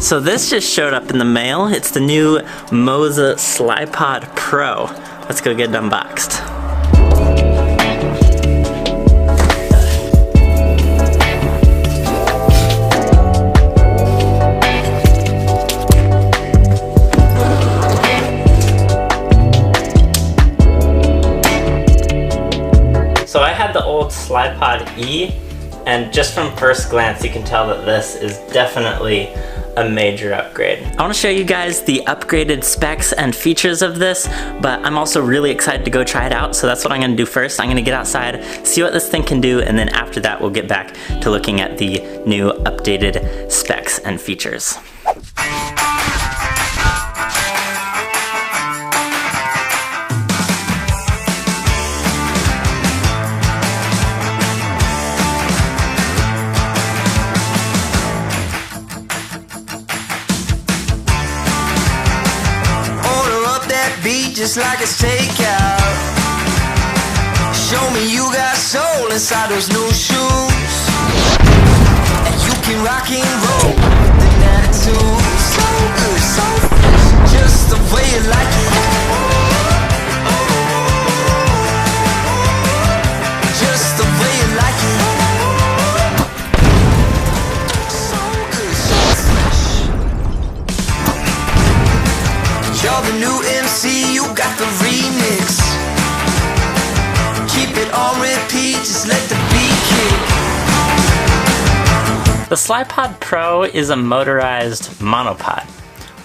So this just showed up in the mail. It's the new MOZA Slypod Pro. Let's go get it unboxed. So I had the old Slypod E, and just from first glance you can tell that this is definitely a major upgrade. I want to show you guys the upgraded specs and features of this, but I'm also really excited to go try it out, so that's what I'm going to do first. I'm going to get outside, see what this thing can do, and then after that we'll get back to looking at the new updated specs and features. Just like it's takeout. Show me you got soul inside those new shoes, and you can rock and roll with an attitude. So good, so fresh, just the way you like it. Just the way you like it. So good, so fresh. You're the new MC, you got the remix. Keep it on repeat, just let the beat kick. The Slypod Pro is a motorized monopod.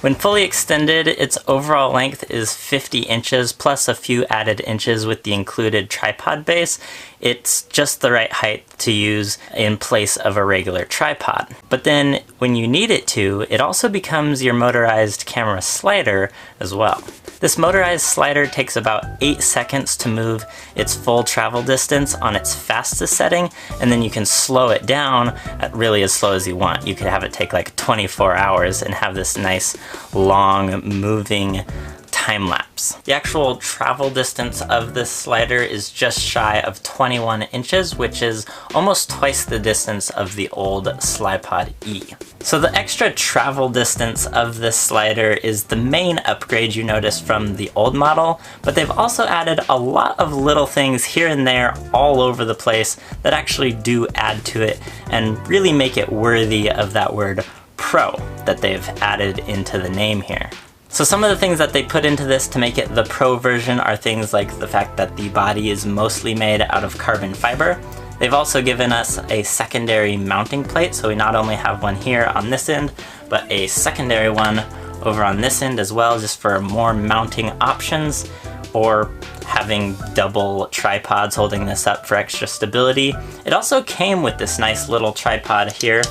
When fully extended, its overall length is 50 inches plus a few added inches with the included tripod base. It's just the right height to use in place of a regular tripod. But then when you need it to, it also becomes your motorized camera slider as well. This motorized slider takes about 8 seconds to move its full travel distance on its fastest setting, and then you can slow it down at really as slow as you want. You could have it take like 24 hours and have this nice long moving time lapse. The actual travel distance of this slider is just shy of 21 inches, which is almost twice the distance of the old Slypod E. So the extra travel distance of this slider is the main upgrade you notice from the old model, but they've also added a lot of little things here and there all over the place that actually do add to it and really make it worthy of that word Pro that they've added into the name here. So some of the things that they put into this to make it the Pro version are things like the fact that the body is mostly made out of carbon fiber. They've also given us a secondary mounting plate, so we not only have one here on this end, but a secondary one over on this end as well, just for more mounting options, or having double tripods holding this up for extra stability. It also came with this nice little tripod here.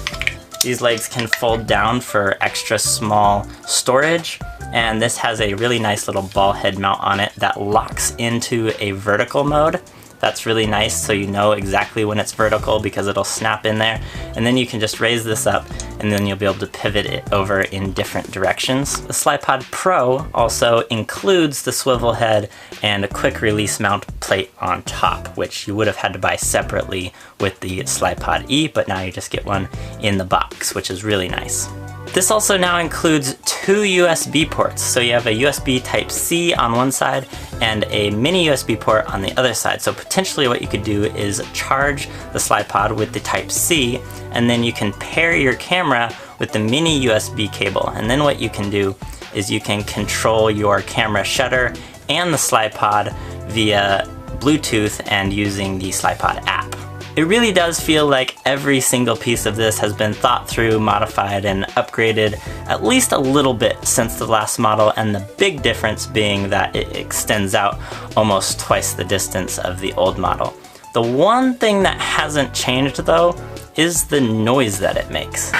These legs can fold down for extra small storage, and this has a really nice little ball head mount on it that locks into a vertical mode. That's really nice, so you know exactly when it's vertical because it'll snap in there, and then you can just raise this up and then you'll be able to pivot it over in different directions. The Slypod Pro also includes the swivel head and a quick release mount plate on top, which you would have had to buy separately with the Slypod E, but now you just get one in the box, which is really nice. This also now includes 2 USB ports. So you have a USB Type-C on one side and a mini USB port on the other side. So potentially what you could do is charge the Slypod with the Type-C, and then you can pair your camera with the mini USB cable. And then what you can do is you can control your camera shutter and the Slypod via Bluetooth and using the Slypod app. It really does feel like every single piece of this has been thought through, modified, and upgraded at least a little bit since the last model, and the big difference being that it extends out almost twice the distance of the old model. The one thing that hasn't changed though is the noise that it makes.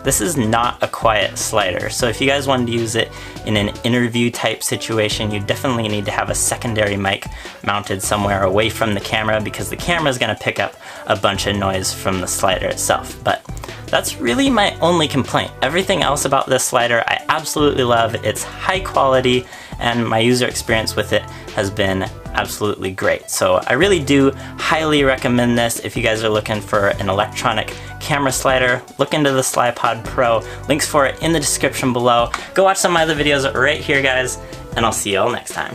This is not a quiet slider, so if you guys wanted to use it in an interview type situation, you definitely need to have a secondary mic mounted somewhere away from the camera, because the camera is going to pick up a bunch of noise from the slider itself. But that's really my only complaint. Everything else about this slider I absolutely love. It's high quality, and my user experience with it has been absolutely great. So I really do highly recommend this. If you guys are looking for an electronic camera slider, look into the Slypod Pro. Links for it in the description below. Go watch some of my other videos right here, guys, and I'll see y'all next time.